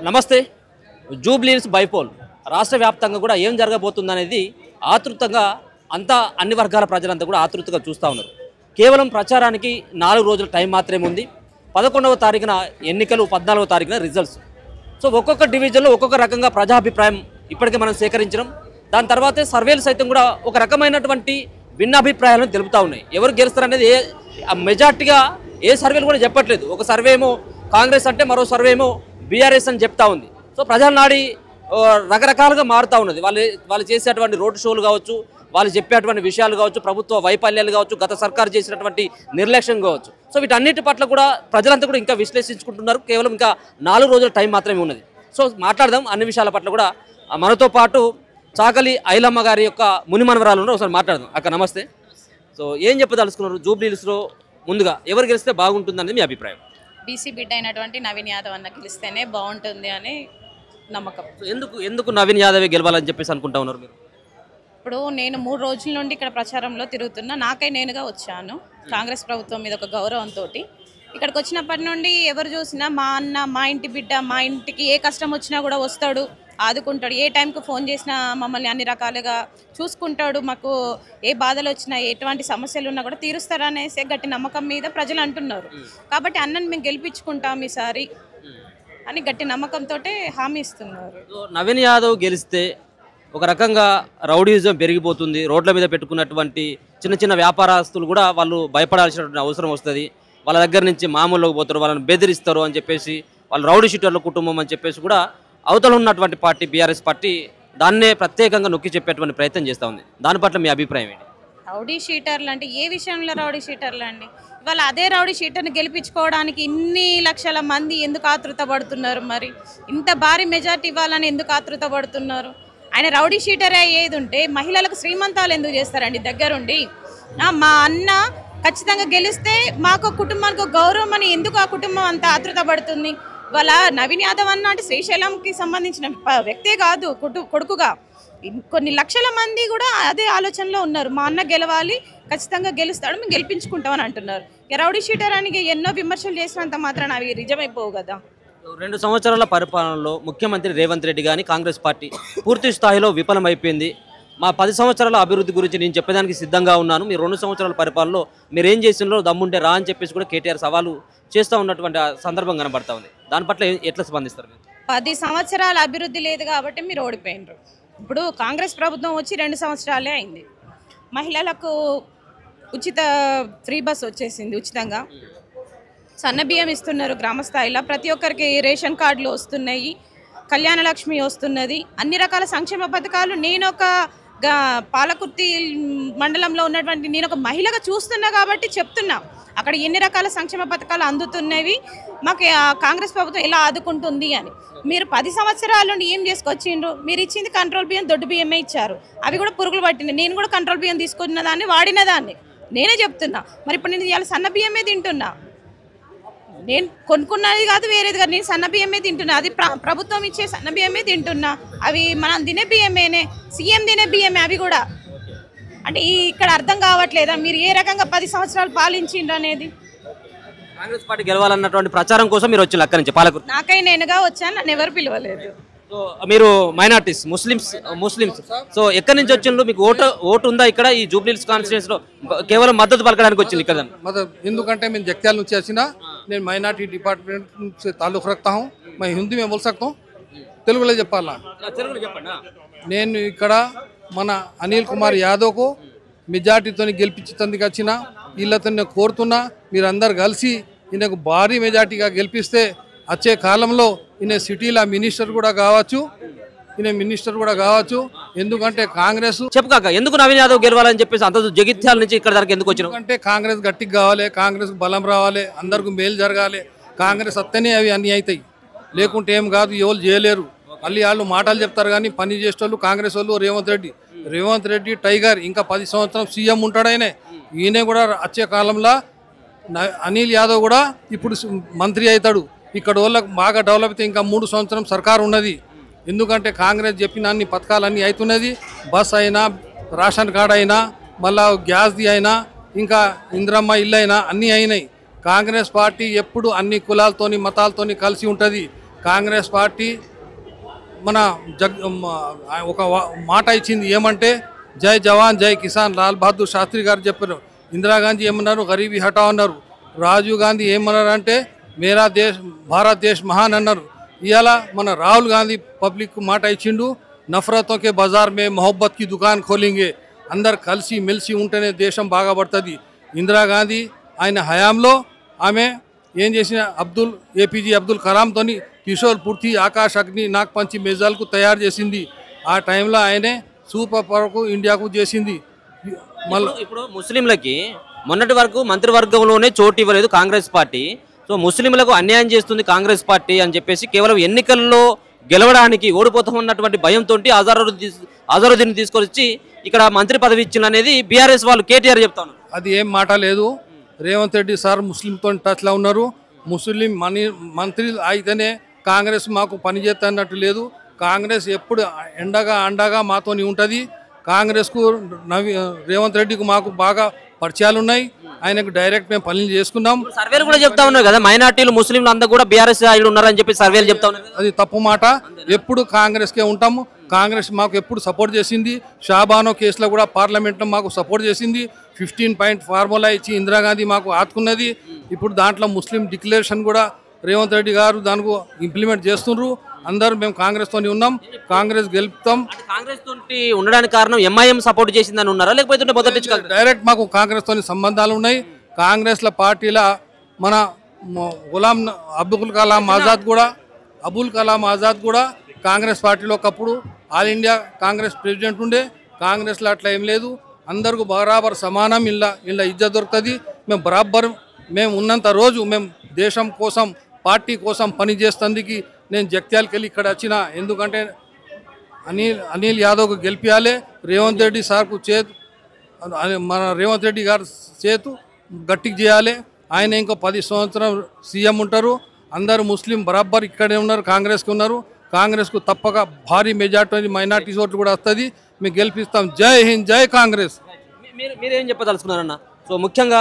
నమస్తే. జూబ్లీహిల్స్ బైపోల్ రాష్ట్ర వ్యాప్తంగా కూడా ఏం జరగబోతుందనేది ఆతృతంగా అన్ని వర్గాల ప్రజలంతా కూడా ఆతృతగా చూస్తూ ఉన్నారు. కేవలం ప్రచారానికి 4 రోజుల టైం మాత్రమే ఉంది. 11వ తారీఖున ఎన్నికలు, 14వ తారీఖున రిజల్ట్స్. సో ఒక్కొక్క డివిజన్లో ఒక్కొక్క రకంగా ప్రజాభిప్రాయం ఇప్పటికే మనం సేకరించడం, దాని తర్వాతే సర్వేలు సైతం కూడా ఒక రకమైనటువంటి భిన్నాభిప్రాయాలను తెలుపుతూ ఉన్నాయి. ఎవరు గెలుస్తారనేది మెజార్టీగా ఏ సర్వేలు కూడా చెప్పట్లేదు. ఒక సర్వే ఏమో కాంగ్రెస్ అంటే, మరో సర్వే ఏమో బీఆర్ఎస్ అని చెప్తా ఉంది. సో ప్రజల నాడి రకరకాలుగా మారుతూ ఉన్నది. వాళ్ళు చేసేటువంటి రోడ్ షోలు కావచ్చు, వాళ్ళు చెప్పేటువంటి విషయాలు కావచ్చు, ప్రభుత్వ వైఫల్యాలు కావచ్చు, గత సర్కారు చేసినటువంటి నిర్లక్ష్యం కావచ్చు. సో వీటన్నిటి పట్ల కూడా ప్రజలంతా కూడా ఇంకా విశ్లేషించుకుంటున్నారు. కేవలం ఇంకా 4 రోజుల టైం మాత్రమే ఉన్నది. సో మాట్లాడదాం అన్ని విషయాల పట్ల కూడా. మనతో పాటు చాకలి ఐలమ్మ గారి యొక్క మునిమనవరాలు ఉన్నారు. ఒకసారి మాట్లాడదాం. అక్క నమస్తే. సో ఏం చెప్పదలుచుకున్నారు జూబ్లీహిల్స్లో? ముందుగా ఎవరు గెలిస్తే బాగుంటుందనేది మీ అభిప్రాయం? బీసీ బిడ్డ అయినటువంటి నవీన్ యాదవ్ అన్న గెలిస్తేనే బాగుంటుంది అని నమ్మకం. ఎందుకు నవీన్ యాదవే గెలవాలని చెప్పేసి అనుకుంటా ఉన్నారు మీరు? ఇప్పుడు నేను 3 రోజుల నుండి ఇక్కడ ప్రచారంలో తిరుగుతున్నా. నాకై నేనుగా వచ్చాను. కాంగ్రెస్ ప్రభుత్వం మీద ఒక గౌరవంతో ఇక్కడికి వచ్చినప్పటి నుండి ఎవరు చూసినా మా అన్న, మా ఇంటి బిడ్డ, మా ఇంటికి ఏ కష్టం వచ్చినా కూడా వస్తాడు, ఆదుకుంటాడు. ఏ టైంకి ఫోన్ చేసినా మమ్మల్ని అన్ని రకాలుగా చూసుకుంటాడు. మాకు ఏ బాధలు వచ్చినా, ఎటువంటి సమస్యలు ఉన్నా కూడా తీరుస్తారనేసి గట్టి నమ్మకం మీద ప్రజలు అంటున్నారు. కాబట్టి అన్నని మేము గెలిపించుకుంటాం ఈసారి అని గట్టి నమ్మకంతో హామీ ఇస్తున్నారు. నవీన్ యాదవ్ గెలిస్తే ఒక రకంగా రౌడీజం పెరిగిపోతుంది. రోడ్ల మీద పెట్టుకున్నటువంటి చిన్న చిన్న వ్యాపారస్తులు కూడా వాళ్ళు భయపడాల్సినటువంటి అవసరం వస్తుంది. వాళ్ళ దగ్గర నుంచి మామూలుగా పోతారు, వాళ్ళని బెదిరిస్తారు అని చెప్పేసి, వాళ్ళు రౌడీ షీటర్ల కుటుంబం అని చెప్పేసి కూడా అవతల ఉన్నటువంటి పార్టీ బీఆర్ఎస్ పార్టీ దాన్నే ప్రత్యేకంగా నొక్కి చెప్పేటువంటి ప్రయత్నం చేస్తూ ఉంది. దాని పట్ల మీ అభిప్రాయం ఏంటి? రౌడీ షీటర్లు అంటే ఏ విషయంలో రౌడీ షీటర్లు అండి? ఇవాళ అదే రౌడీ షీటర్ని గెలిపించుకోవడానికి ఇన్ని లక్షల మంది ఎందుకు ఆతృత పడుతున్నారు? మరి ఇంత భారీ మెజార్టీ ఇవ్వాలని ఎందుకు ఆతృత పడుతున్నారు? ఆయన రౌడీ షీటర్ అయ్యేది ఉంటే మహిళలకు శ్రీమంతాలు ఎందుకు చేస్తారండి దగ్గరుండి? మా అన్న ఖచ్చితంగా గెలిస్తే మాకు కుటుంబానికి గౌరవం అని ఎందుకు ఆ కుటుంబం అంత ఆతృత పడుతుంది? వాళ్ళ నవీన్ యాదవ్ అన్న అంటే శ్రీశైలంకి సంబంధించిన వ్యక్తే కాదు, కొడుకుగా కొన్ని లక్షల మంది కూడా అదే ఆలోచనలో ఉన్నారు. మా అన్న గెలవాలి, ఖచ్చితంగా గెలుస్తాడు, మేము గెలిపించుకుంటామని అంటున్నారు. రౌడీ షీటర్ అని ఎన్నో విమర్శలు చేసినంత మాత్రాన అవి నిజమైపోవు కదా. 2 సంవత్సరాల పరిపాలనలో ముఖ్యమంత్రి రేవంత్ రెడ్డి కానీ కాంగ్రెస్ పార్టీ పూర్తి స్థాయిలో విఫలమైపోయింది. మా 10 సంవత్సరాల అభివృద్ధి గురించి నేను చెప్పడానికి సిద్ధంగా ఉన్నాను, మీరు 2 సంవత్సరాల పరిపాలనలో మీరు ఏం చేసినో దమ్ముంటే రా అని చెప్పేసి కూడా కేటీఆర్ సవాలు చేస్తూ ఉన్నటువంటి సందర్భం కనబడతా ఉంది. దాని పట్ల ఎట్లా స్పందిస్తారు మీరు? 10 సంవత్సరాల అభివృద్ధి లేదు కాబట్టి మీరు ఓడిపోయినారు. ఇప్పుడు కాంగ్రెస్ ప్రభుత్వం వచ్చి 2 సంవత్సరాలే అయింది. మహిళలకు ఉచిత ఫ్రీ బస్ వచ్చేసింది, ఉచితంగా సన్న బియ్యం ఇస్తున్నారు గ్రామ స్థాయిలో. ప్రతి ఒక్కరికి రేషన్ కార్డులు వస్తున్నాయి, కళ్యాణ లక్ష్మి వస్తున్నది, అన్ని రకాల సంక్షేమ పథకాలు. నేను ఒక పాలకుర్తి మండలంలో ఉన్నటువంటి నేను ఒక మహిళగా చూస్తున్నా కాబట్టి చెప్తున్నా, అక్కడ ఎన్ని రకాల సంక్షేమ పథకాలు అందుతున్నవి, మాకు కాంగ్రెస్ ప్రభుత్వం ఎలా ఆదుకుంటుంది అని. మీరు 10 సంవత్సరాల నుండి ఏం చేసుకొచ్చిండ్రు? మీరు ఇచ్చింది కంట్రోల్ బియ్యం, దొడ్డు బియ్యమే ఇచ్చారు, అవి కూడా పురుగులు పట్టినాయి. నేను కూడా కంట్రోల్ బియ్యం తీసుకున్న దాన్ని, వాడిన దాన్ని నేనే చెప్తున్నా. మరి ఇప్పుడు నేను ఇవాళ సన్న బియ్యమే తింటున్నా, నేను కొనుక్కున్నది కాదు, వేరేది కాదు, నేను సన్న బియ్యమే తింటున్నా. అది ప్రభుత్వం ఇచ్చే సన్న బియ్యమే తింటున్నా. అవి మనం తినే బియ్యమేనే, సీఎం తినే బియ్యమే అవి కూడా. అంటే ఇక్కడ అర్థం కావట్లేదా మీరు ఏ రకంగా 10 సంవత్సరాలు పాలించిండ్రు అనేది? కాంగ్రెస్ పార్టీ గెలవాలన్నటువంటి ప్రచారం కోసం మీరు వచ్చి అక్కడి నుంచి పాలకుర్తి. నాకై నేనుగా వచ్చాను, నన్ను ఎవరు పిలవలేదు. సో మీరు మైనార్టీస్, ముస్లిమ్స్. సో ఎక్కడి నుంచి వచ్చిండ్రు? మీకు ఓటు ఉందా ఇక్కడ ఈ జూబ్లీహిల్స్ కాన్స్టిట్యూన్సీ లో? కేవలం మద్దతు పలకడానికి వచ్చింది ఇక్కడ? ఎందుకంటే మేము జగిత్యాల నుంచి వచ్చిన, నేను మైనార్టీ డిపార్ట్మెంట్ से ताल्लुक रखता हूँ. मैं हिंदी में बोल सकता हूँ, తెలుగులో చెప్పాలా? నేను ఇక్కడ మన అనిల్ కుమార్ యాదవ్కు మెజార్టీతో గెలిపించేందుకు వచ్చిన. వీళ్ళతో నేను కోరుతున్నా, మీరందరు కలిసి ఈయనకు భారీ మెజార్టీగా గెలిపిస్తే వచ్చే కాలంలో ఈయన సిటీలో మినిస్టర్ కూడా కావచ్చు. ఎందుకంటే కాంగ్రెస్ చెప్పుకాక ఎందుకు నవీన్ యాదవ్ గెలవాలని చెప్పేసి అంత జగిత్యాల నుంచి ఇక్కడ దాకా ఎందుకు వచ్చినావు? అంటే కాంగ్రెస్ గట్టిగా కావాలి, కాంగ్రెస్ బలం రావాలి, అందరికి మేలు జరగాలి. కాంగ్రెస్ అత్తనే అవి అన్నీ అవుతాయి, లేకుంటే ఏం కాదు, ఎవరు చేయలేరు. మళ్ళీ వాళ్ళు మాటలు చెప్తారు కానీ పని చేసేటోళ్ళు కాంగ్రెస్ వాళ్ళు. రేవంత్ రెడ్డి టైగర్, ఇంకా 10 సంవత్సరం సీఎం ఉంటాడు ఆయన. ఈయన కూడా వచ్చే కాలంలో అనిల్ యాదవ్ కూడా ఇప్పుడు మంత్రి అవుతాడు. ఇక్కడ వాళ్ళకి బాగా డెవలప్ అయితే ఇంకా 3 సంవత్సరం సర్కారు ఉన్నది. ఎందుకంటే కాంగ్రెస్ చెప్పిన అన్ని పథకాలన్నీ అవుతున్నది. బస్ అయినా, రేషన్ కార్డు అయినా, మళ్ళా గ్యాస్ది అయినా, ఇంకా ఇంద్రమ్మ ఇల్లు అయినా అన్నీ అయినాయి. కాంగ్రెస్ పార్టీ ఎప్పుడు అన్ని కులాలతోని మతాలతోని కలిసి ఉంటుంది. కాంగ్రెస్ పార్టీ మన ఒక మాట ఇచ్చింది ఏమంటే జై జవాన్ జై కిసాన్ లాల్ బహదూర్ శాస్త్రి గారు చెప్పారు. ఇందిరాగాంధీ ఏమన్నారు, గరీబీ హటావ్ అన్నారు. రాజీవ్ గాంధీ ఏమన్నారు అంటే మేరా దేశ్ భారత్ దేశ్ మహాన్ అన్నారు. ఇవాళ మన రాహుల్ గాంధీ పబ్లిక్ మాట ఇచ్చిండు, నఫరతోं के बाजार में मोहब्बत की दुकान खोलेंगे. అందరు కలిసి మెలిసి ఉంటేనే దేశం బాగా పడుతుంది. ఇందిరాగాంధీ ఆయన హయాంలో ఆమె ఏం చేసిన ఏపీజే అబ్దుల్ కలాంతోని కిషోర్ పూర్తి ఆకాశ్ అగ్ని నాగపంచి మెజాల్కు తయారు చేసింది. ఆ టైంలో ఆయనే సూపర్ పవర్కు ఇండియాకు చేసింది. మళ్ళీ ఇప్పుడు ముస్లింలకి మొన్నటి వరకు మంత్రివర్గంలోనే చోటు ఇవ్వలేదు కాంగ్రెస్ పార్టీ. సో ముస్లింలకు అన్యాయం చేస్తుంది కాంగ్రెస్ పార్టీ అని చెప్పేసి కేవలం ఎన్నికల్లో గెలవడానికి ఓడిపోతామన్నటువంటి భయంతో అజరుద్దీన్ తీసుకొచ్చి ఇక్కడ మంత్రి పదవి ఇచ్చిన అనేది బీఆర్ఎస్ వాళ్ళు కేటీఆర్ చెప్తా ఉన్నారు. అది ఏం మాట లేదు. రేవంత్ రెడ్డి సార్ ముస్లింతో టచ్లో ఉన్నారు. ముస్లిం మంత్రి అయితేనే కాంగ్రెస్ మాకు పని చేస్తున్నట్టు లేదు. కాంగ్రెస్ ఎప్పుడు అండగా మాతోని ఉంటుంది. కాంగ్రెస్కు రేవంత్ రెడ్డికి మాకు బాగా పరిచయాలు ఉన్నాయి. ఆయనకు డైరెక్ట్ మేము పనులు చేసుకున్నాం. సర్వేలు కూడా చెప్తా ఉన్నారు కదా, మైనార్టీలు ముస్లింలు అంతా కూడా బీఆర్ఎస్ ఉన్నారని చెప్పి సర్వేలు చెప్తా ఉన్నారు. అది తప్పు మాట. ఎప్పుడు కాంగ్రెస్కే ఉంటాము. కాంగ్రెస్ మాకు ఎప్పుడు సపోర్ట్ చేసింది. షాబానో కేసులో కూడా పార్లమెంట్లో మాకు సపోర్ట్ చేసింది. 15 పాయింట్ ఫార్ములా ఇచ్చి ఇందిరాగాంధీ మాకు ఆదుకున్నది. ఇప్పుడు దాంట్లో ముస్లిం డిక్లరేషన్ కూడా రేవంత్ రెడ్డి గారు దానికి ఇంప్లిమెంట్ చేస్తున్నారు. అందరూ మేము కాంగ్రెస్తోని ఉన్నాం. కాంగ్రెస్ గెలుపుతాం. కాంగ్రెస్ తోటి ఉండడానికి కారణం ఎంఐఎం సపోర్ట్ చేసిందని ఉన్నారా, లేకపోతే మొదటి డైరెక్ట్ మాకు కాంగ్రెస్తోని సంబంధాలు ఉన్నాయి. కాంగ్రెస్ల పార్టీల మన గులాం అబుల్ కలాం ఆజాద్ కూడా కాంగ్రెస్ పార్టీలో ఒకప్పుడు ఆల్ ఇండియా కాంగ్రెస్ ప్రెసిడెంట్ ఉండే. కాంగ్రెస్లో అట్లా ఏం లేదు. అందరికీ బరాబర్ సమానం. ఇలా ఇజ్జత్ దొరుకుతుంది. మేము బరాబర్ మేము ఉన్నంత రోజు మేము దేశం కోసం పార్టీ కోసం పని చేస్తేందుకు నేను జగిత్యాలకు వెళ్ళి ఇక్కడ వచ్చిన. ఎందుకంటే అనిల్ యాదవ్కు గెలిపించాలి. రేవంత్ రెడ్డి సార్కు మన రేవంత్ రెడ్డి గారు చేతు గట్టికి చేయాలి. ఆయన ఇంకో 10 సంవత్సరం సీఎం ఉంటారు. అందరూ ముస్లిం బరాబర్ ఇక్కడే ఉన్నారు, కాంగ్రెస్కి ఉన్నారు. కాంగ్రెస్కు తప్పక భారీ మెజార్టీ మైనార్టీ ఓట్లు కూడా వస్తుంది. మేము గెలిపిస్తాం. జై హింద్, జై కాంగ్రెస్. మీరేం చెప్పదలుచుకున్నారన్న? సో ముఖ్యంగా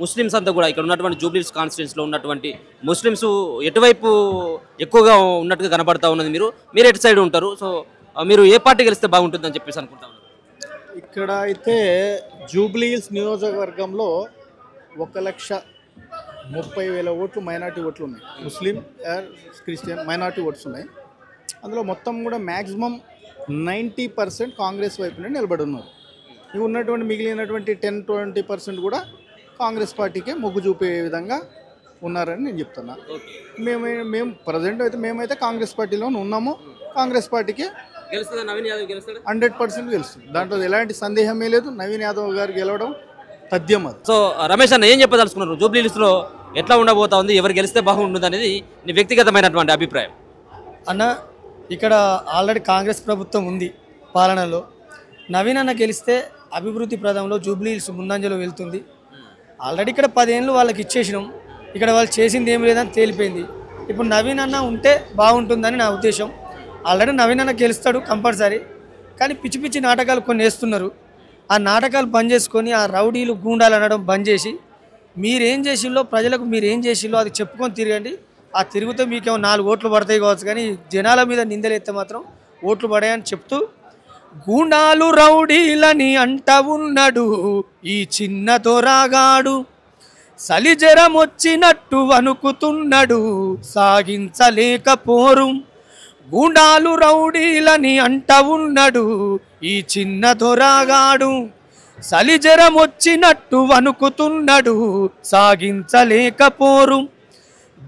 ముస్లిమ్స్ అంతా కూడా ఇక్కడ ఉన్నటువంటి జూబ్లీహిల్స్ కాన్స్టిట్యున్సీలో ఉన్నటువంటి ముస్లిమ్స్ ఎటువైపు ఎక్కువగా ఉన్నట్టుగా కనబడతా ఉన్నది. మీరు ఎటు సైడ్ ఉంటారు? సో మీరు ఏ పార్టీ గెలిస్తే బాగుంటుందని చెప్పేసి అనుకుంటా ఉన్నారు? ఇక్కడ అయితే జూబ్లీహిల్స్ నియోజకవర్గంలో 1,30,000 ఓట్లు మైనార్టీ ఓట్లు ఉన్నాయి. ముస్లిం క్రిస్టియన్ మైనార్టీ ఓట్స్ ఉన్నాయి. అందులో మొత్తం కూడా మ్యాక్సిమం 90% కాంగ్రెస్ వైపునే నిలబడి ఉన్నారు. ఇవి ఉన్నటువంటి మిగిలినటువంటి 10-20% కూడా కాంగ్రెస్ పార్టీకే మొగ్గు చూపే విధంగా ఉన్నారని నేను చెప్తున్నా. మేము ప్రజెంట్ అయితే మేమైతే కాంగ్రెస్ పార్టీలోనే ఉన్నాము. కాంగ్రెస్ పార్టీకి 100% గెలుస్తుంది. దాంట్లో ఎలాంటి సందేహమే లేదు. నవీన్ యాదవ్ గారు గెలవడం తథ్యం అది. సో రమేష్ అన్న ఏం చెప్పదలుచుకున్నారు? జూబ్లీహిల్స్లో ఎట్లా ఉండబోతా ఉంది, ఎవరు గెలిస్తే బాగుంటుంది అనేది నీ వ్యక్తిగతమైనటువంటి అభిప్రాయం? అన్న, ఇక్కడ ఆల్రెడీ కాంగ్రెస్ ప్రభుత్వం ఉంది పాలనలో. నవీన్ అన్న గెలిస్తే అభివృద్ధి ప్రదంలో జూబ్లీహిల్స్ ముందంజలో వెళ్తుంది. ఆల్రెడీ ఇక్కడ 10 ఏళ్ళు వాళ్ళకి ఇచ్చేసినాం. ఇక్కడ వాళ్ళు చేసింది ఏం లేదని తేలిపోయింది. ఇప్పుడు నవీన్ అన్న ఉంటే బాగుంటుందని నా ఉద్దేశం. ఆల్రెడీ నవీన్ అన్న గెలుస్తాడు కంపల్సరీ. కానీ పిచ్చి పిచ్చి నాటకాలు కొన్ని వేస్తున్నారు. ఆ నాటకాలు బంద్ చేసుకొని ఆ రౌడీలు గూండాలు అనడం బంద్ చేసి మీరేం చేసిల్లో ప్రజలకు మీరేం చేసిల్లో అది చెప్పుకొని తిరగండి. ఆ తిరుగుతో మీకేమో 4 ఓట్లు పడతాయి కావచ్చు, కానీ జనాల మీద నిందలెత్తే మాత్రం ఓట్లు పడాయని చెప్తూ, గూండాలు రౌడీలని అంట ఉన్నాడు ఈ చిన్న దొరగాడు, సలిజరం వచ్చినట్టు వణుకుతున్నాడు సాగించలేకపోరు. గూండాలు రౌడీలని అంట ఉన్నాడు ఈ చిన్న దొరగాడు, సలిజరం వచ్చినట్టు వణుకుతున్నాడు సాగించలేకపోరు.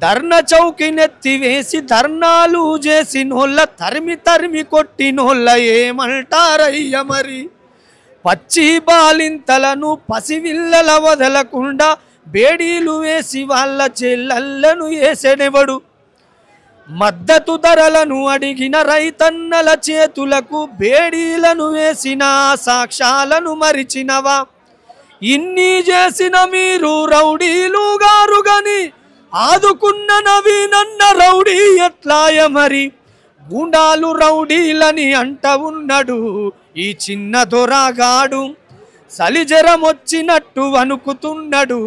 ధర్న చౌకి నెత్తివేసి ధర్నాలు చేసినోళ్ళ తరిమి తరిమి కొట్టినోళ్ళ ఏమంటారయ్య మరి. పచ్చి బాలింతలను పసివిల్లల వదలకుండా బేడీలు వేసి వాళ్ళ చెల్లెళ్ళను వేసెనెవడు. మద్దతు ధరలను అడిగిన రైతన్నల చేతులకు బేడీలను వేసిన సాక్ష్యాలను మరిచినవా. ఇన్ని చేసిన మీరు రౌడీలు గారు గని ఆదుకున్న నవీనన్న రౌడీ ఎట్లాయ మరి. గూండాలు రౌడీలని అంట ఉన్నాడు ఈ చిన్న దొరగాడు, సలిజరం వచ్చినట్టు వణుకుతున్నాడు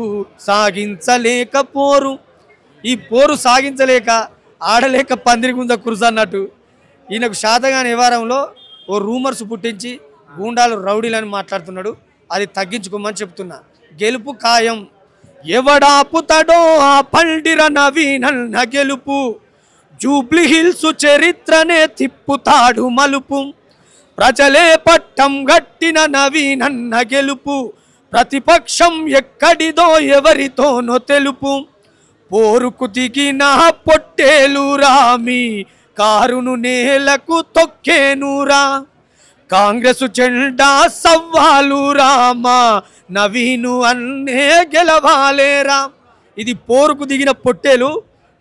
సాగించలేకపోరు. ఈ పోరు సాగించలేక ఆడలేక పందిరి గుంజ కురుస అన్నట్టు ఈయనకు శాతగాని వ్యవహారంలో ఓ రూమర్స్ పుట్టించి గూండాలు రౌడీలని మాట్లాడుతున్నాడు. అది తగ్గించుకోమని చెప్తున్నా. గెలుపు ఖాయం. ఎవడాపుతాడో ఆ పల్డిర నవీనన్న గెలుపు. జూబ్లీ హిల్స్ చరిత్రనే తిప్పుతాడు మలుపు. ప్రజలే పట్టం గట్టిన నవీనన్న గెలుపు. ప్రతిపక్షం ఎక్కడిదో ఎవరితోనో తెలుపు. పోరుకు దిగిన పొట్టేలురా మీ కారును నేలకు తొక్కేనురా. కాంగ్రెస్ జెండా సవ్వాలు రామా నవీను అన్నే గెలవాలేరా. ఇది పోరుకు దిగిన పొట్టేలు.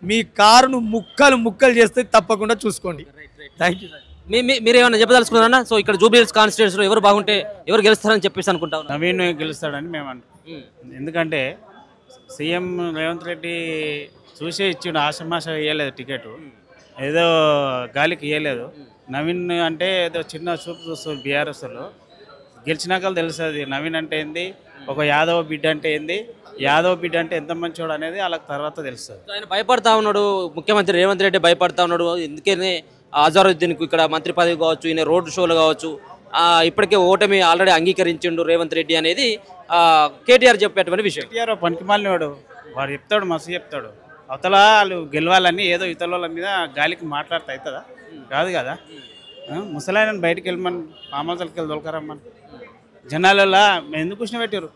మీ కారును ముక్కలు ముక్కలు చేస్తే తప్పకుండా చూసుకోండి. Thank you. మీరు ఏమైనా చెప్పదలుచుకున్నారన్నా? సో ఇక్కడ జూబ్లీ హిల్స్ కాన్స్టిట్యూన్సీలో ఎవరు బాగుంటే ఎవరు గెలుస్తారని చెప్పేసి అనుకుంటాం. నవీన్ గెలుస్తాడని మేము అనుకుంటాం. ఎందుకంటే సీఎం రేవంత్ రెడ్డి చూసే ఇచ్చిండు, ఆశమాష ఇవ్వలేదు టికెట్, ఏదో గాలికి ఇవ్వలేదు. నవీన్ అంటే ఏదో చిన్న చూపు చూస్తుంది బీఆర్ఎస్లో. గెలిచినాక తెలుస్తుంది నవీన్ అంటే ఏంది, ఒక యాదవ బిడ్డ అంటే ఏంది, యాదవ్ బిడ్డ అంటే ఎంత మంచోడు అనేది వాళ్ళకి తర్వాత తెలుస్తుంది. ఆయన భయపడతా ఉన్నాడు, ముఖ్యమంత్రి రేవంత్ రెడ్డి భయపడతా ఉన్నాడు. ఎందుకనే అజారుద్దీన్కు ఇక్కడ మంత్రి పదవి కావచ్చు, ఈయన రోడ్ షోలు కావచ్చు, ఇప్పటికే ఓటమి ఆల్రెడీ అంగీకరించిండు రేవంత్ రెడ్డి అనేది కేటీఆర్ చెప్పేటువంటి విషయం. కేటీఆర్ పనికిమాలినవాడు, వాడు చెప్తాడు, మస్తు చెప్తాడు. అవతల వాళ్ళు గెలవాలని ఏదో ఇతరుల వాళ్ళ మీద గాలికి మాట్లాడితే అవుతుందా? కాదు కదా. ముసలాయనని బయటికి వెళ్ళమని మామూలుకి వెళ్ళి దొలకరమ్మని జనాలలో ఎందుకు కూర్చోబెట్టారు,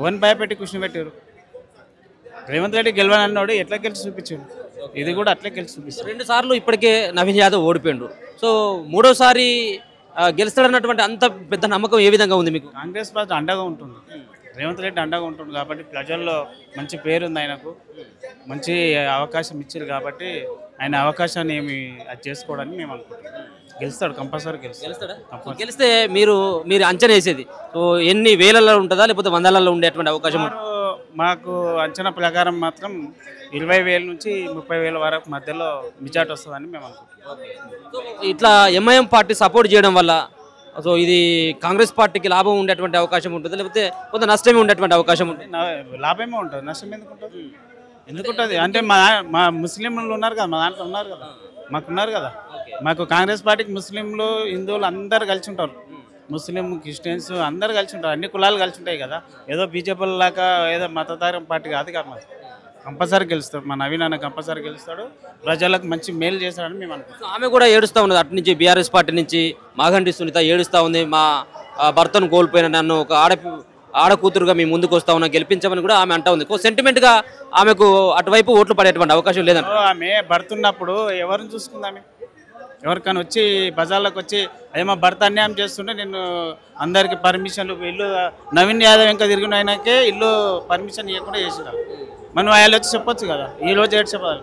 ఓన్ భయపెట్టి కూర్చోబెట్టారు. రేవంత్ రెడ్డి గెలవనన్నాడు, ఎట్లా గెలిచి చూపించాడు, ఇది కూడా అట్లే గెలిచి చూపిస్తాడు. 2 సార్లు ఇప్పటికే నవీన్ యాదవ్ ఓడిపోయిండు. సో మూడోసారి గెలుస్తాడన్నటువంటి అంత పెద్ద నమ్మకం ఏ విధంగా ఉంది మీకు? కాంగ్రెస్ పార్టీ అండగా ఉంటుంది, రేవంత్ రెడ్డి అండగా ఉంటుంది కాబట్టి ప్రజల్లో మంచి పేరు ఉంది, ఆయనకు మంచి అవకాశం ఇచ్చారు కాబట్టి ఆయన అవకాశాన్ని ఏమి అది చేసుకోవడానికి మేము అనుకుంటున్నాం. గెలుస్తాడు, కంపల్సరీ గెలుస్తాడా? గెలిస్తే మీరు అంచనా వేసేది సో ఎన్ని వేలలో ఉంటుందా లేకపోతే వందలలో ఉండేటువంటి అవకాశం? మాకు అంచనా ప్రకారం మాత్రం 20,000 నుంచి 30,000 వరకు మధ్యలో మెజార్టీ వస్తుందని మేము అనుకుంటున్నాం. ఇట్లా ఎంఐఎం పార్టీ సపోర్ట్ చేయడం వల్ల సో ఇది కాంగ్రెస్ పార్టీకి లాభం ఉండేటువంటి అవకాశం ఉంటుంది లేకపోతే కొంత నష్టమే ఉండేటువంటి అవకాశం ఉంటుంది? లాభమే ఉంటుంది, నష్టం ఎందుకుంటుంది? ఎందుకుంటుంది అంటే మా ముస్లింలు ఉన్నారు కదా, మా దాంట్లో ఉన్నారు కదా, మాకున్నారు కదా. మాకు కాంగ్రెస్ పార్టీకి ముస్లింలు హిందువులు అందరు కలిసి ఉంటారు, ముస్లిం క్రిస్టియన్స్ అందరు కలిసి ఉంటారు, అన్ని కులాలు కలిసి ఉంటాయి కదా. ఏదో బీజేపీ లాగా ఏదో మతదారం పార్టీ కాదు కదా. మాది కంపల్సరీ గెలుస్తాడు, మా నవీన్ అన్న కంపల్సరీ గెలుస్తాడు, ప్రజలకు మంచి మేలు చేస్తాడని మేము అనుకుంటాం. ఆమె కూడా ఏడుస్తూ ఉన్నది, అటు నుంచి బీఆర్ఎస్ పార్టీ నుంచి మాగంటి సునీత ఏడుస్తూ ఉంది. మా భర్తను కోల్పోయిన నన్ను ఒక ఆడకూతురుగా మేము ముందుకు వస్తా ఉన్నా, గెలిపించమని కూడా ఆమె అంటా ఉంది. సెంటిమెంట్గా ఆమెకు అటువైపు ఓట్లు పడేటువంటి అవకాశం లేదంట. ఆమె భర్త ఉన్నప్పుడు ఎవరిని చూసుకుంది? ఆమె ఎవరికైనా వచ్చి బజార్లోకి వచ్చి అదే మా భర్త అన్యాయం చేస్తుంటే నేను అందరికి పర్మిషన్లు, ఇల్లు నవీన్ యాదవ్ ఇంకా తిరిగిన ఆయనకే ఇల్లు పర్మిషన్ ఇవ్వకుండా చేసినారు. మనం వాళ్ళు వచ్చి చెప్పొచ్చు కదా, ఈ రోజు ఏడు చెప్పాలి.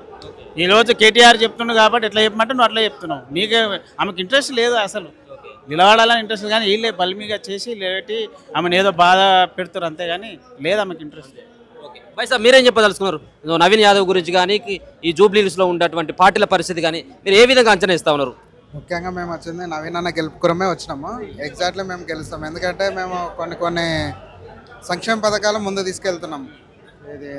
ఈ రోజు కేటీఆర్ చెప్తున్నాడు కాబట్టి ఎట్లా చెప్పమంటే నువ్వు అట్లా చెప్తున్నావు. నీకే ఆమెకు ఇంట్రెస్ట్ లేదు, అసలు నిలబడాలని ఇంట్రెస్ట్, కానీ వీళ్ళే బలిమిగా చేసి లేటి ఆమెను ఏదో బాధ పెడుతారు అంతేగాని లేదు ఆమెకు ఇంట్రెస్ట్. బై సార్ మీరేం చెప్పదలుచుకున్నారు నవీన్ యాదవ్ గురించి కానీ ఈ జూబ్లీ హిల్స్లో ఉన్నటువంటి పార్టీల పరిస్థితి కానీ మీరు ఏ విధంగా అంచనా ఇస్తా ఉన్నారు? ముఖ్యంగా మేము వచ్చింది నవీన్ అన్న గెలుపుకురమే వచ్చినాము. ఎగ్జాక్ట్లీ మేము గెలుస్తాం, ఎందుకంటే మేము కొన్ని సంక్షేమ పథకాలు ముందు తీసుకెళ్తున్నాం. ఇది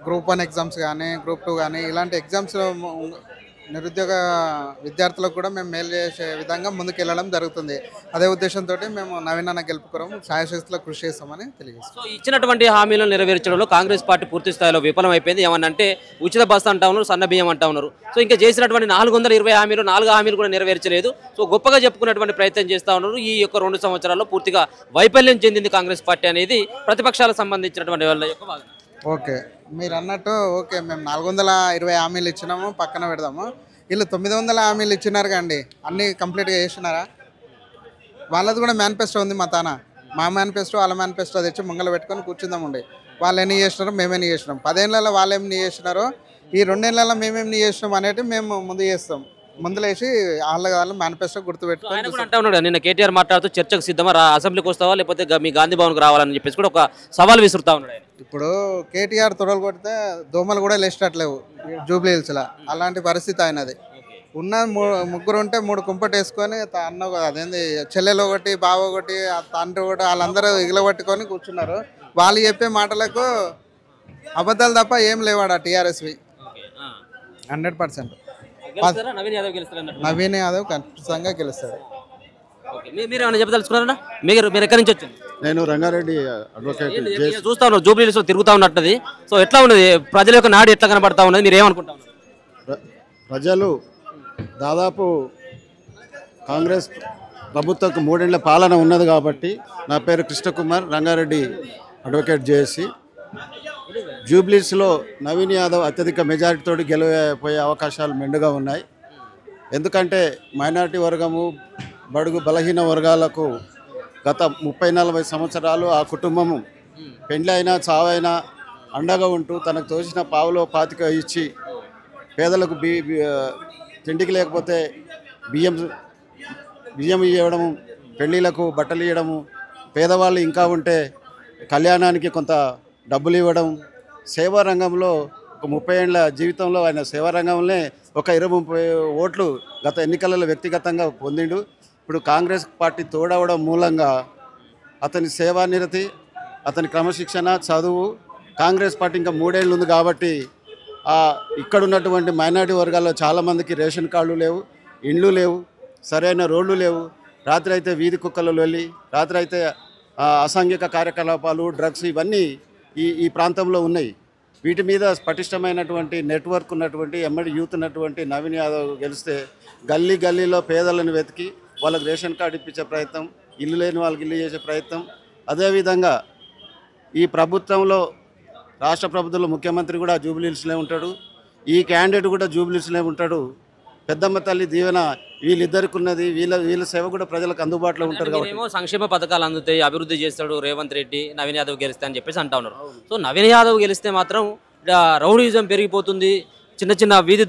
గ్రూప్ 1 ఎగ్జామ్స్ కానీ గ్రూప్ 2 కానీ ఇలాంటి ఎగ్జామ్స్ నిరుద్యోగ విద్యార్థులకు కూడా మేము మేలు చేసే విధంగా ముందుకు వెళ్ళడం జరుగుతుంది. అదే ఉద్దేశంతో మేము నవీన్ అన్న గెలుపుకురం శాయశక్తిలో కృషి చేస్తామని తెలియజేస్తాం. సో ఇచ్చినటువంటి హామీలను నెరవేర్చడంలో కాంగ్రెస్ పార్టీ పూర్తి స్థాయిలో విఫలమైపోయింది. ఏమన్నంటే ఉచిత బస్సు అంటా ఉన్నారు, సన్న బియ్యం అంటా ఉన్నారు. సో ఇంకా చేసినటువంటి 420 హామీలు 4 హామీలు కూడా నెరవేర్చలేదు. సో గొప్పగా చెప్పుకున్నటువంటి ప్రయత్నం చేస్తూ ఉన్నారు. ఈ యొక్క 2 సంవత్సరాల్లో పూర్తిగా వైఫల్యం చెందింది కాంగ్రెస్ పార్టీ అనేది ప్రతిపక్షాలకు సంబంధించినటువంటి వాళ్ళ యొక్క వాదన. ఓకే, మీరు అన్నట్టు ఓకే, మేము 420 హామీలు ఇచ్చినాము, పక్కన పెడదాము. వీళ్ళు 900 హామీలు ఇచ్చినారు కండి, అన్నీ కంప్లీట్గా చేసినారా? వాళ్ళది కూడా మేనిఫెస్టో ఉంది మా తాన. మా మేనిఫెస్టో వాళ్ళ మేనిఫెస్టో తెచ్చి ముంగల పెట్టుకొని కూర్చుందామండి. వాళ్ళు ఎన్ని చేసినారో మేమేమి చేసినాం, 10 ఏళ్ళలో వాళ్ళు ఏమి చేసినారో ఈ 2 ఏళ్ళలో మేమేమి చేసినాం అనేది మేము ముందు చేస్తాం. ముందులేసి వాళ్ళ మేనిఫెస్టో గుర్తుపెట్టుకొని అంటా ఉన్నాడు. నిన్న కేటీఆర్ మాట్లాడుతూ చర్చకు సిద్ధమా, అసెంబ్లీకి వస్తావా లేకపోతే మీ గాంధీ భవన్కి రావాలని చెప్పేసి కూడా ఒక సవాల్ విసురుతా ఉన్నాడు. ఇప్పుడు కేటీఆర్ తొడలు కొడితే దోమలు కూడా లేచేటట్లేవు జూబ్లీ హిల్స్లో, అలాంటి పరిస్థితి ఆయనది. ఉన్న 3 ఉంటే 3 కుంపటి వేసుకొని అన్న అదేంది చెల్లెలు ఒకటి బావ ఒకటి తండ్రి ఒకటి వాళ్ళందరూ ఎగలబట్టుకొని కూర్చున్నారు. వాళ్ళు చెప్పే మాటలకు అబద్ధాలు తప్ప ఏం లేవాడు టీఆర్ఎస్వి. 100%. గెలుస్తారా? నవీన్ యాదవ్ గెలుస్తారా అన్నట్టు. నవీన్ యాదవ్ ఖచ్చితంగా గెలుస్తాడు. ఓకే. మీరు ఏమైనా చెప్పదలుచుకున్నారా? మీరు ఎక్కడి నుంచి వచ్చింది? నేను రంగారెడ్డి అడ్వకేట్ జేఎస్. చూస్తా ఉన్నారు జూబ్లీహిల్స్ తిరుగుతా ఉన్నట్టుది. సో ఎట్లా ఉన్నది ప్రజల యొక్క నాడు ఎట్లా కనబడతా ఉన్నది, మీరు ఏమనుకుంటా ఉన్నారు? ప్రజలు దాదాపు కాంగ్రెస్ ప్రభుత్వం 3 ఏళ్ల పాలన ఉన్నది కాబట్టి, నా పేరు కృష్ణకుమార్, రంగారెడ్డి అడ్వకేట్ జేఎస్సి. జూబ్లీస్లో నవీన్ యాదవ్ అత్యధిక మెజారిటీతో గెలిపోయే అవకాశాలు మెండుగా ఉన్నాయి. ఎందుకంటే మైనారిటీ వర్గము, బడుగు బలహీన వర్గాలకు గత 30-40 సంవత్సరాలు ఆ కుటుంబము పెండ్లి అయినా చావైనా అండగా ఉంటూ తనకు తోచిన పావులో పాతిక ఇచ్చి పేదలకు తిండికి లేకపోతే బియ్యం ఇవ్వడము, పెళ్ళిళ్ళకు బట్టలు ఇవ్వడము, పేదవాళ్ళు ఇంకా ఉంటే కళ్యాణానికి కొంత డబ్బులు ఇవ్వడం, సేవా రంగంలో ఒక 30 ఏళ్ళ జీవితంలో ఆయన సేవా రంగంలోనే ఒక 20-30 ఓట్లు గత ఎన్నికలలో వ్యక్తిగతంగా పొందిండు. ఇప్పుడు కాంగ్రెస్ పార్టీ తోడవడం మూలంగా అతని సేవానిరతి, అతని క్రమశిక్షణ, చదువు, కాంగ్రెస్ పార్టీ ఇంకా 3 ఏళ్ళు ఉంది కాబట్టి ఇక్కడ ఉన్నటువంటి మైనారిటీ వర్గాల్లో చాలామందికి రేషన్ కార్డులు లేవు, ఇండ్లు లేవు, సరైన రోడ్లు లేవు. రాత్రి అయితే వీధి కుక్కలు వెళ్ళి, రాత్రి అయితే అసాంఘిక కార్యకలాపాలు, డ్రగ్స్ ఇవన్నీ ఈ ప్రాంతంలో ఉన్నాయి. వీటి మీద పటిష్టమైనటువంటి నెట్వర్క్ ఉన్నటువంటి ఎమ్మడి యూత్ ఉన్నటువంటి నవీన్ యాదవ్ గెలిస్తే గల్లీలో పేదలను వెతికి వాళ్ళకి రేషన్ కార్డు ఇప్పించే ప్రయత్నం, ఇల్లు లేని వాళ్ళకి ఇల్లు చేసే ప్రయత్నం. అదేవిధంగా ఈ ప్రభుత్వంలో రాష్ట్ర ప్రభుత్వంలో ముఖ్యమంత్రి కూడా జూబ్లీహిల్స్లో ఉంటాడు, ఈ క్యాండిడేట్ కూడా జూబ్లీహిల్స్లో ఉంటాడు. పెద్దమ్మ తల్లి దీవెన వీళ్ళిద్దరికి ఉన్నది, వీళ్ళ సేవ కూడా ప్రజలకు అందుబాటులో ఉంటారు కాబట్టి సంక్షేమ పథకాలు అందుతాయి, అభివృద్ధి చేస్తాడు రేవంత్ రెడ్డి, నవీన్ యాదవ్ గెలిస్తే అని చెప్పేసి అంటా ఉన్నారు. సో నవీన్ యాదవ్ గెలిస్తే మాత్రం రౌడీజం పెరిగిపోతుంది, చిన్న వీధి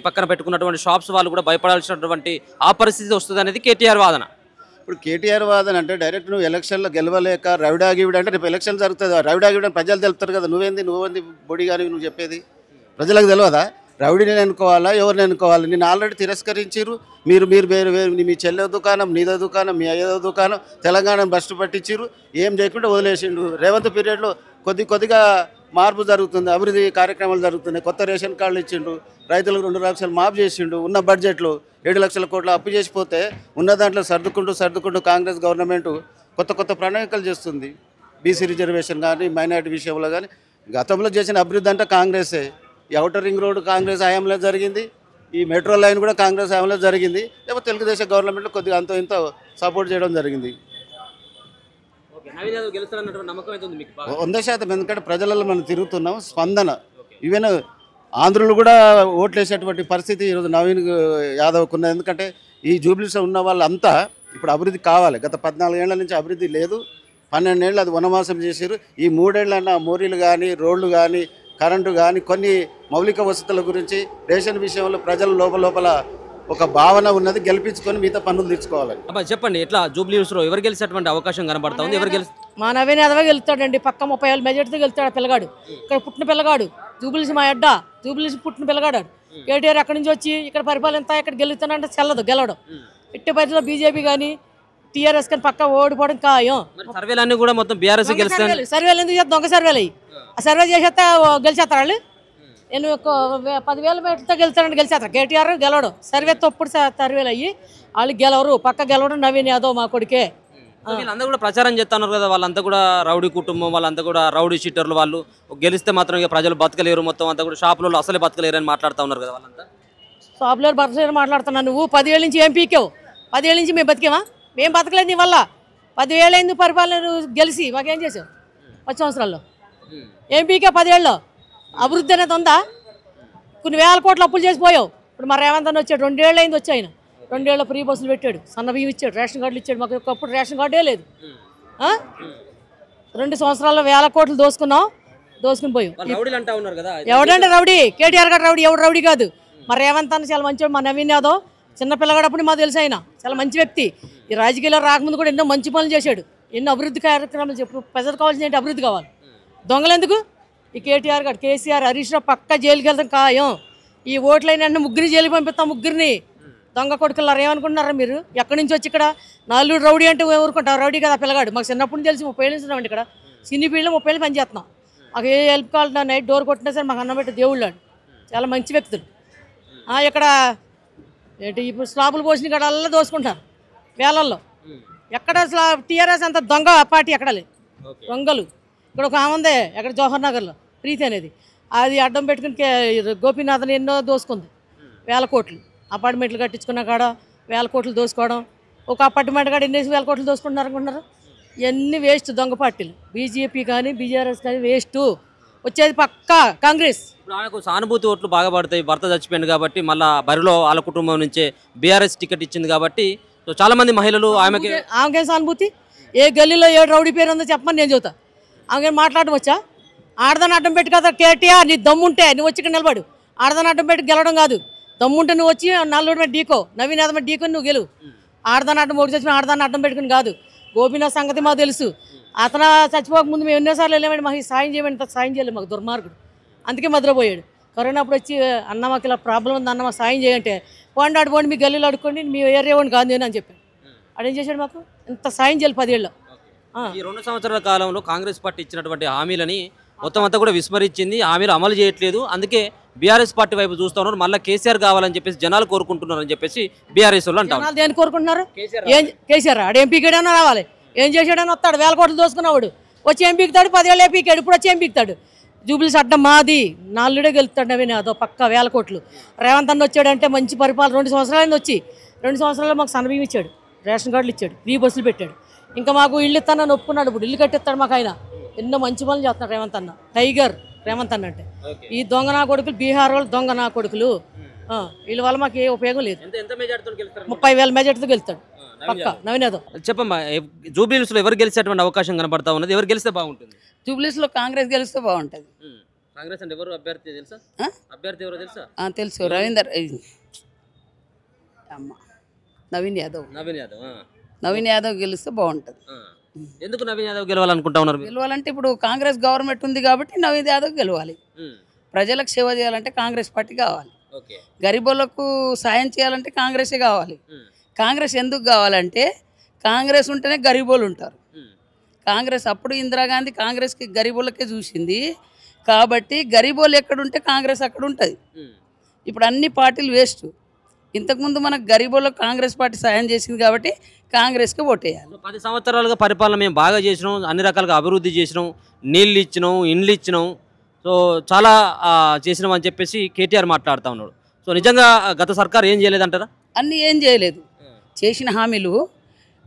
పక్కన పెట్టుకున్నటువంటి షాప్స్ వాళ్ళు కూడా భయపడాల్సినటువంటి ఆ పరిస్థితి వస్తుంది అనేది కేటీఆర్ వాదన. ఇప్పుడు కేటీఆర్ వాదన అంటే డైరెక్ట్ నువ్వు ఎలక్షన్లో గెలవలేక రవిడాగివిడ అంటే రేపు ఎలక్షన్ జరుగుతుంది, రవిడాగివిడ అని ప్రజలు తెలుపుతారు కదా, నువ్వేంది బొడి కానీ నువ్వు చెప్పేది ప్రజలకు తెలియదా? రౌడీని ఎన్నుకోవాలా, ఎవరిని ఎన్నుకోవాలి? నేను ఆల్రెడీ తిరస్కరించారు. మీరు వేరు మీ చెల్లె దుకాణం, నీదో దుకాణం, మీ అయ్యదో దుకాణం, తెలంగాణ బస్సు పట్టించారు, ఏం చేయకుండా వదిలేసిండు. రేవంత్ పీరియడ్లో కొద్దిగా మార్పు జరుగుతుంది, అభివృద్ధి కార్యక్రమాలు జరుగుతున్నాయి, కొత్త రేషన్ కార్డులు ఇచ్చిండు, రైతులకు 2 లక్షలు మాఫ్ చేసిండు, ఉన్న బడ్జెట్లో 7 లక్షల కోట్ల అప్పు చేసిపోతే ఉన్న దాంట్లో సర్దుకుంటూ కాంగ్రెస్ గవర్నమెంట్ కొత్త ప్రణాళికలు చేస్తుంది. బీసీ రిజర్వేషన్ కానీ, మైనారిటీ విషయంలో కానీ. గతంలో చేసిన అభివృద్ధి అంటే కాంగ్రెసే. ఈ ఔటర్ రింగ్ రోడ్ కాంగ్రెస్ హయాంలో జరిగింది, ఈ మెట్రో లైన్ కూడా కాంగ్రెస్ హయాంలో జరిగింది, లేకపోతే తెలుగుదేశం గవర్నమెంట్లో కొద్దిగా అంతో ఇంతో సపోర్ట్ చేయడం జరిగింది. 100%. ఎందుకంటే ప్రజలలో మనం తిరుగుతున్నాం, స్పందన ఈవెన్ ఆంధ్రులు కూడా ఓట్లేసేటువంటి పరిస్థితి ఈరోజు నవీన్ యాదవ్కు ఉన్నది. ఎందుకంటే ఈ జూబ్లీస్లో ఉన్న వాళ్ళంతా ఇప్పుడు అభివృద్ధి కావాలి. గత 14 ఏళ్ల నుంచి అభివృద్ధి లేదు, 12 ఏళ్ళు అది వనవాసం చేశారు. ఈ 3 ఏళ్ళన్నా మోరీలు కానీ, రోడ్లు కానీ, కరెంటు కానీ, కొన్ని మౌలిక వసతుల గురించి, రేషన్ విషయంలో ప్రజల లోపల ఒక భావన ఉన్నది, గెలిపించుకొని మిగతా పనులు తీర్చుకోవాలి. చెప్పండి, ఎట్లా జూబ్లీహిల్స్లో ఎవరు గెలిచేటువంటి అవకాశం కనబడతా ఉంది? ఎవరు మా నవీన్ యాదవ్ గెలుస్తాడండి, పక్క 30 ఏళ్ళ మెజార్టీతో గెలుస్తాడు పిల్లగాడు. ఇక్కడ పుట్టిన పిల్లగాడు, జూబ్లీహిల్స్ మా అడ్డ, జూబ్లీహిల్స్ పుట్టిన పిల్లగాడు. కేటీఆర్ అక్కడి నుంచి వచ్చి ఇక్కడ పరిపాలన ఇక్కడ గెలుస్తానంటే గెలవడం. ఇట్టి పరిధిలో బీజేపీ కానీ టీఆర్ఎస్ కానీ పక్క ఓడిపోవడం ఖాయం. సర్వేలన్నీ కూడా మొత్తం బీఆర్ఎస్ గెలుస్తాయి. సర్వేలు ఎందుకు చేస్తే దొంగ సర్వేలు అయ్యి ఆ సర్వే చేసేస్తే గెలిచేస్తారు వాళ్ళు. నేను 10,000 మీటర్తో గెలిచేస్తారు. కేటీఆర్ గెలవడం సర్వే తప్పుడు సర్వేలు అయ్యి వాళ్ళు గెలవరు, పక్క గెలవడం నవీన్ యాదవ్ మా కొడుకే. వీళ్ళంతా కూడా ప్రచారం చేస్తున్నారు కదా, వాళ్ళంతా కూడా రౌడీ కుటుంబం, వాళ్ళంతా కూడా రౌడీ షీటర్లు, వాళ్ళు గెలిస్తే మాత్రం ఇక ప్రజలు బతకలేరు, మొత్తం అంతా కూడా షాపులలో అసలే బతకలేరు అని మాట్లాడుతూ ఉన్నారు కదా వాళ్ళంతా. షాపులో బతకలేరు మాట్లాడుతున్నాను. నువ్వు 10 ఏళ్ళ నుంచి ఏం పీకావు? 10 ఏళ్ళ నుంచి మేము బతికేమా? మేము బతకలేదు నీ వల్ల. 10 ఏళ్ళైంది పరిపాలన గెలిచి మాకేం చేసావు? 10 సంవత్సరాల్లో ఏం పీకా? 10 ఏళ్ళలో అభివృద్ధి అనేది ఉందా? కొన్ని వేల కోట్లు అప్పులు చేసిపోయావు. ఇప్పుడు మా రేవంత్ అన్న వచ్చాడు, 2 ఏళ్ళు అయింది వచ్చి ఆయన. 2 ఏళ్ళ ఫ్రీ బస్సులు పెట్టాడు, సన్న బియ్యం ఇచ్చాడు, రేషన్ కార్డులు ఇచ్చాడు. మాకు ఒకప్పుడు రేషన్ కార్డే లేదు. 2 సంవత్సరాల్లో వేల కోట్లు దోసుకుని పోయావు. ఎవడంటే రౌడీ? కేటీఆర్ గారు రౌడీ, ఎవడు రౌడీ కాదు. మా రేవంత్ అన్న చాలా మంచివాడు. మా నవీన్ యాదవ్ చిన్న పిల్లగాడప్పుడు మాకు తెలుసు, ఆయన చాలా మంచి వ్యక్తి. ఈ రాజకీయాల్లో రాకముందు కూడా ఎన్నో మంచి పనులు చేశాడు, ఎన్నో అభివృద్ధి కార్యక్రమాలు. చెప్పు ప్రజలకు కావాల్సిన ఏంటి? అభివృద్ధి కావాలి. దొంగలు ఎందుకు? ఈ కేటీఆర్ గారు, కేసీఆర్, హరీష్ రావు పక్క జైలుకి వెళ్తాం ఖాయం. ఈ ఓట్లైన 3 జైలు పంపిస్తాం, 3 దొంగ కొడుకులారు. ఏమనుకుంటున్నారా మీరు? ఎక్కడి నుంచి వచ్చి ఇక్కడ 4 రౌడీ అంటే ఊరుకుంటారు? రౌడీ కదా పిల్లగాడు. మాకు చిన్నప్పుడు నుంచి తెలిసి 30 ఏళ్ళు నుంచి ఇక్కడ సినీ ఫీల్డ్లో 30 ఏళ్ళు పనిచేస్తున్నాం. మాకు ఏ హెల్ప్ కావాలి, నైట్ డోర్ కొట్టినా సరే మాకు అన్నం పెట్టి దేవుళ్ళాడు. చాలా మంచి వ్యక్తులు. ఇక్కడ ఏంటి ఇప్పుడు స్లాబులు పోసిన కాడ అలా దోసుకుంటారు వేలల్లో. ఎక్కడ టీఆర్ఎస్ అంత దొంగ పార్టీ ఎక్కడ లేదు, దొంగలు. ఇక్కడ ఒక ఆమె ఉంది ఎక్కడ జవహర్ నగర్లో ప్రీతి అనేది, అది అడ్డం పెట్టుకుని గోపీనాథ్ని ఎన్నో దోసుకుంది, వేల కోట్లు. అపార్ట్మెంట్లు కట్టించుకున్న కాడ వేల కోట్లు దోసుకోవడం, ఒక అపార్ట్మెంట్ కాడ ఎన్ని వేల కోట్లు దోసుకుంటున్నారు అనుకుంటున్నారు. ఇవన్నీ వేస్ట్ దొంగ పార్టీలు. బీజేపీ కానీ బీజేఆర్ఎస్ కానీ వేస్ట్. వచ్చేది పక్కా కాంగ్రెస్. ఇప్పుడు ఆమెకు సానుభూతి ఓట్లు బాగా పడతాయి, భర్త చచ్చిపోయింది కాబట్టి. మళ్ళీ బరిలో వాళ్ళ కుటుంబం నుంచే బీఆర్ఎస్ టికెట్ ఇచ్చింది కాబట్టి సో చాలామంది మహిళలు ఆమెకేం సానుభూతి. ఏ గల్లీలో ఏ రౌడీ పేరు ఉందో చెప్పమని నేను చెబుతా. ఆమెకేం మాట్లాడడం వచ్చా? ఆడదాన్ని అడ్డం పెట్టి కదా కేటీఆర్, నీ దమ్ముంటే నువ్వు వచ్చి ఇక్కడ నిలబడు. ఆడదాన్ని అడ్డం పెట్టి గెలవడం కాదు, దమ్ముంటే నువ్వు వచ్చి నల్లుడి మీద ఢీకో, నవీన్ యాదవ్ మీద ఢీకొని నువ్వు గెలువు. ఆడదాన్ని అడ్డం ఒకటి చచ్చిపోయిన ఆడదాన్ని అడ్డం పెట్టుకుని కాదు. గోపీనాథ్ సంగతి మాకు తెలుసు. అతను చచ్చిపోక ముందు మేము ఎన్నోసార్లు వెళ్ళామంటే మాకు సాయం చేయమని సాయం చేయలేదు, మాకు దుర్మార్గుడు. అందుకే మధురపోయాడు. కరోనా అప్పుడు వచ్చి అన్న మాకు ఇలా ప్రాబ్లం ఉంది అన్న మాకు సాయం చేయంటే, పోండి ఆడుకోండి మీ గల్లీలో అడుక్కోండి మీ ఏరియా వాడిని కాదు నేను అని చెప్పాను. అడేం చేశాడు, మాకు ఇంత సాయం చేయాలి 10 ఏళ్ళు. ఈ 2 సంవత్సరాల కాలంలో కాంగ్రెస్ పార్టీ ఇచ్చినటువంటి హామీలని మొత్తం అంతా కూడా విస్మరించింది, హామీలు అమలు చేయట్లేదు. అందుకే బీఆర్ఎస్ పార్టీ వైపు చూస్తూ ఉన్నారు. మళ్ళీ కేసీఆర్ కావాలని చెప్పేసి జనాలు కోరుకుంటున్నారని చెప్పేసి బీఆర్ఎస్ వాళ్ళు అంటారు. జనాలు దేని కోరుకుంటున్నారు? కేసీఆర్ ఆడు ఎంపీకేడైనా రావాలి, ఏం చేసాడని వస్తాడు. వేల కోట్లు దోసుకున్నాడు, వచ్చి ఏం పీకుతాడు, 10 ఏళ్ళు పీకాడు, ఇప్పుడు వచ్చి ఏం పీకుతాడు. జూబ్లీస్ అడ్డం మాది, నాలుడే గెలుస్తాడు నవీన్ యాదవ్ పక్క 1000 కోట్లు. రేవంత్ అన్న వచ్చాడంటే మంచి పరిపాలన. 2 సంవత్సరాలు వచ్చి 2 సంవత్సరాల్లో మాకు సన్నబియ్యం ఇచ్చాడు, రేషన్ కార్డులు ఇచ్చాడు, ఫ్రీ బస్సులు పెట్టాడు. ఇంకా మాకు ఇల్లు ఇస్తానని ఒప్పుకున్నాడు, ఇప్పుడు ఇల్లు కట్టిస్తాడు మాకు. ఆయన ఎన్నో మంచి పనులు చేస్తున్నాడు రేవంత్ అన్న. టైగర్ రేవంత్ అన్న అంటే. ఈ దొంగ నా కొడుకులు, బీహార్ వాళ్ళు దొంగ నా కొడుకులు, వీళ్ళ వల్ల మాకు ఏ ఉపయోగం లేదు. 30,000 మెజార్టీతో గెలుస్తాడు పక్క నవీన్ యాదవ్. చెప్పమ్మా, జూబ్లీహిల్స్లో ఎవరు గెలిచేటువంటి అవకాశం కనబడతా ఉన్నది? ఎవరు గెలిస్తే బాగుంటుంది? జూబ్లీహిల్స్లో కాంగ్రెస్ గెలిస్తే బాగుంటుంది. కాంగ్రెస్ అంటే ఎవరు అభ్యర్థి తెలుసా? అభ్యర్థి ఎవరో తెలుసా? తెలుసు, రవీందర్ అమ్మ నవీన్ యాదవ్. నవీన్ యాదవ్ గెలిస్తే బాగుంటుంది. ఎందుకు నవీన్ యాదవ్ గెలవాలనుకుంటా ఉన్నారు? గెలవాలంటే ఇప్పుడు కాంగ్రెస్ గవర్నమెంట్ ఉంది కాబట్టి నవీన్ యాదవ్ గెలవాలి. ప్రజలకు సేవ చేయాలంటే కాంగ్రెస్ పార్టీ కావాలి. గరీబులకు సాయం చేయాలంటే కాంగ్రెసే కావాలి. కాంగ్రెస్ ఎందుకు కావాలంటే కాంగ్రెస్ ఉంటేనే గరీబోళ్ళు ఉంటారు. కాంగ్రెస్ అప్పుడు ఇందిరాగాంధీ కాంగ్రెస్కి గరీబులకే చూసింది కాబట్టి గరీబోళ్ళు ఎక్కడుంటే కాంగ్రెస్ అక్కడ ఉంటుంది. ఇప్పుడు అన్ని పార్టీలు వేస్ట్. ఇంతకుముందు మనకు గరీబులకు కాంగ్రెస్ పార్టీ సాయం చేసింది కాబట్టి కాంగ్రెస్కి ఓటేయాలి. 10 సంవత్సరాలుగా పరిపాలన మేము బాగా చేసినాం, అన్ని రకాలుగా అభివృద్ధి చేసినాం, నీళ్ళు ఇచ్చినాం, ఇండ్లు ఇచ్చినాం, సో చాలా చేసినాం అని చెప్పేసి కేటీఆర్ మాట్లాడుతూ ఉన్నాడు. సో నిజంగా గత సర్కార్ ఏం చేయలేదంటారా? అన్నీ ఏం చేయలేదు. చేసిన హామీలు,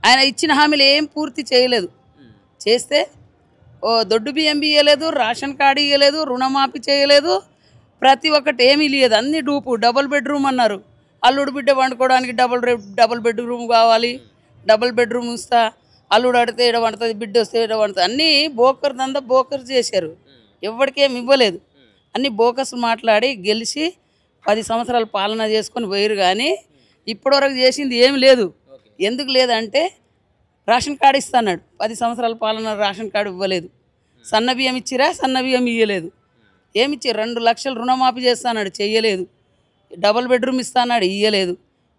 ఆయన ఇచ్చిన హామీలు ఏం పూర్తి చేయలేదు. చేస్తే దొడ్డు బియ్యం ఇవ్వలేదు, రేషన్ కార్డు ఇవ్వలేదు, రుణమాఫీ చేయలేదు, ప్రతి ఒక్కటి ఏమీ లేదు. అన్ని డూపు. డబుల్ బెడ్రూమ్ అన్నారు, అల్లుడు బిడ్డ వండుకోవడానికి డబుల్ బెడ్రూమ్ కావాలి, డబుల్ బెడ్రూమ్ ఇస్తా, అల్లుడు అడితే ఈడ వండుతుంది, బిడ్డ వస్తే ఈడ వండుతుంది. అన్నీ బోకర్ దందా బోకర్ చేశారు, ఎవరికేం ఇవ్వలేదు. అన్నీ బోకర్స్ మాట్లాడి గెలిచి 10 సంవత్సరాలు పాలన చేసుకొని పోయారు. కానీ ఇప్పటివరకు చేసింది ఏమి లేదు. ఎందుకు లేదంటే రేషన్ కార్డు ఇస్తాన్నాడు, 10 సంవత్సరాల పాలన రేషన్ కార్డు ఇవ్వలేదు. సన్న బియ్యం ఇచ్చిరా, సన్న బియ్యం ఇవ్వలేదు. ఏమిచ్చి 2 లక్షలు రుణమాఫీ చేస్తాన్నాడు, చెయ్యలేదు. డబుల్ బెడ్రూమ్ ఇస్తాన్నాడు, ఇవ్వలేదు.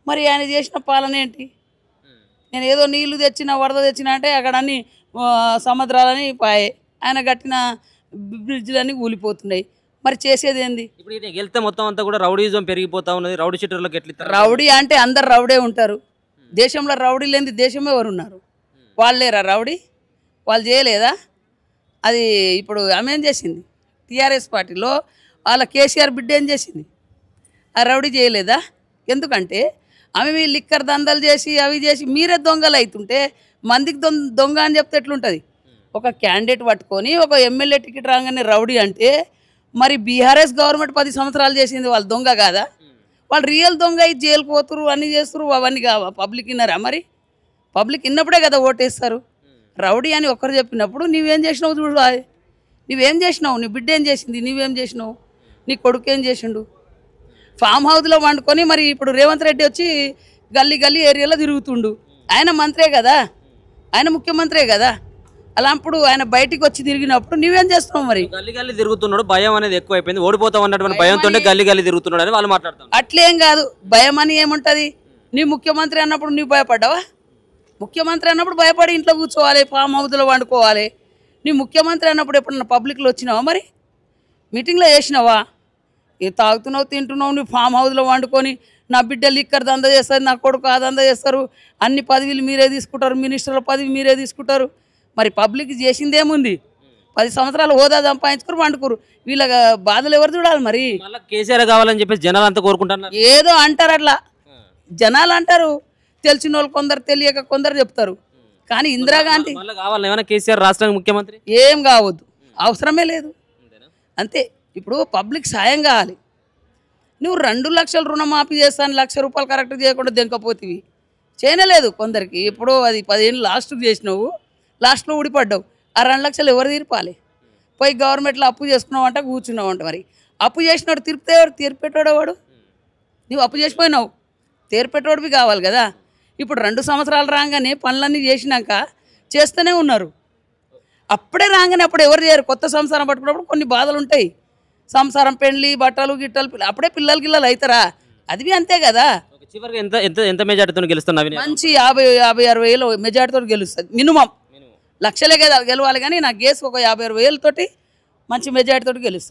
మరి ఆయన చేసిన పాలన ఏంటి? నేను ఏదో నీళ్లు తెచ్చినా వరద తెచ్చినా అంటే అక్కడ అన్ని సముద్రాలని పాయే, ఆయన కట్టిన బ్రిడ్జ్లన్నీ కూలిపోతున్నాయి. మరి చేసేది ఏంది? ఇప్పుడు గెలిస్తే మొత్తం అంతా కూడా రౌడీజం పెరిగిపోతా ఉన్నది. రౌడీ షీటర్లకు ఎట్లా? రౌడీ అంటే అందరు రౌడే ఉంటారు. దేశంలో రౌడీ లేని దేశం ఎవరు ఉన్నారు? వాళ్ళు లేరా రౌడీ? వాళ్ళు చేయలేదా? అది ఇప్పుడు ఆమె ఏం చేసింది? టీఆర్ఎస్ పార్టీలో వాళ్ళ కేసీఆర్ బిడ్డ ఏం చేసింది? ఆ రౌడీ చేయలేదా? ఎందుకంటే ఆమె మీ లిక్కర్ దందలు చేసి అవి చేసి మీరే దొంగలు అవుతుంటే మందికి దొంగ అని చెప్తే ఎట్లుంటుంది? ఒక క్యాండిడేట్ పట్టుకొని ఒక ఎమ్మెల్యే టికెట్ రాగానే రౌడీ అంటే మరి బీఆర్ఎస్ గవర్నమెంట్ 10 సంవత్సరాలు చేసింది, వాళ్ళు దొంగ కాదా? వాళ్ళు రియల్ దొంగ అయి జైలుకు పోతురు, అన్నీ చేస్తారు. అవన్నీ కావా? పబ్లిక్ విన్నారా? మరి పబ్లిక్ విన్నప్పుడే కదా ఓటేస్తారు. రౌడీ అని ఒక్కరు చెప్పినప్పుడు నువ్వేం చేసినావు చూడు, నువ్వేం చేసినావు, నీ బిడ్డ ఏం చేసింది, నువ్వేం చేసినావు, నీ కొడుకు ఏం చేసిండు? ఫామ్ హౌస్లో వండుకొని మరి ఇప్పుడు రేవంత్ రెడ్డి వచ్చి గల్లీ గల్లీ ఏరియాలో తిరుగుతుండు. ఆయన మంత్రే కదా, ఆయన ముఖ్యమంత్రే కదా. అలాంప్పుడు ఆయన బయటికి వచ్చి తిరిగినప్పుడు నువ్వేం చేస్తున్నావు? మరి గల్లీ గల్లీ తిరుగుతున్నాడు, భయం అనేది ఎక్కువైపోయింది, ఓడిపోతాం అన్నటువంటి భయంతో గల్లీ గల్లీ తిరుగుతున్నాడు అని వాళ్ళు మాట్లాడతారు. అట్లేం కాదు, భయం అని ఏముంటుంది? నీ ముఖ్యమంత్రి అన్నప్పుడు నువ్వు భయపడ్డావా? ముఖ్యమంత్రి అన్నప్పుడు భయపడి ఇంట్లో కూర్చోవాలి, ఫామ్ హౌస్లో వండుకోవాలి. నీ ముఖ్యమంత్రి అన్నప్పుడు ఎప్పుడన్నా పబ్లిక్లో వచ్చినావా? మరి మీటింగ్లో చేసినావా? ఏ తాగుతున్నావు తింటున్నావు నువ్వు ఫామ్ హౌస్లో వండుకొని నా బిడ్డ లిక్కర్ దందా చేస్తారు, నా కొడుకు ఆ దందా చేస్తారు, అన్ని పదవులు మీరే తీసుకుంటారు, మినిస్టర్ల పదవి మీరే తీసుకుంటారు. మరి పబ్లిక్ చేసిందేముంది? 10 సంవత్సరాలు హోదా సంపాదించుకుని వండుకోరు. వీళ్ళ బాధలు ఎవరు చూడాలి? మరి మళ్ళీ కేసీఆర్ కావాలని చెప్పేసి జనాలు అంతా కోరుకుంటున్నారు. ఏదో అంటారు, అట్లా జనాలు అంటారు, తెలిసిన వాళ్ళు కొందరు, తెలియక కొందరు చెప్తారు. కానీ ఇందిరాగాంధీ మళ్ళీ కావాలని ఏమైనా కేసీఆర్ రాష్ట్రానికి ముఖ్యమంత్రి ఏం కావద్దు, అవసరమే లేదు. అంతే. ఇప్పుడు పబ్లిక్ సాయం కావాలి. నువ్వు 2 లక్షల రుణమాఫీ చేస్తాను, 1 లక్ష రూపాయలు కరెక్ట్ చేయకుండా దెంకపోతివి, చేయలేదు కొందరికి. ఇప్పుడు అది 10 ఏళ్ళు లాస్ట్కి చేసినావు, లాస్ట్లో ఊడిపడ్డావు. ఆ 2 లక్షలు ఎవరు తీర్పాలి? పోయి గవర్నమెంట్లో అప్పు చేసుకున్నావు అంట, కూర్చున్నావు అంట. మరి అప్పు చేసినాడు తీర్పితే ఎవరు? తీర్పెట్టాడు వాడు. నువ్వు అప్పు చేసిపోయినావు, తీర్పెట్టోడివి కావాలి కదా. ఇప్పుడు 2 సంవత్సరాలు రాగానే పనులన్నీ చేసినాక చేస్తూనే ఉన్నారు. అప్పుడే రాగానే అప్పుడు ఎవరు చేయరు. కొత్త సంసారం పట్టుకున్నప్పుడు కొన్ని బాధలు ఉంటాయి. సంసారం, పెళ్ళి, బట్టలు గిట్టలు, అప్పుడే పిల్లలు గిల్లలు అవుతారా? అది అంతే కదా. చివరికి ఎంత ఎంత ఎంత మెజార్టీతో గెలుస్తున్నా? మంచి 50-60 వేలు మెజార్టీతో గెలుస్తుంది మినిమం. లక్షలే కదా గెలవాలి, కానీ నాకు గేస్ ఒక 50-60 వేలతోటి మంచి మెజార్టీతో గెలుస్తాను.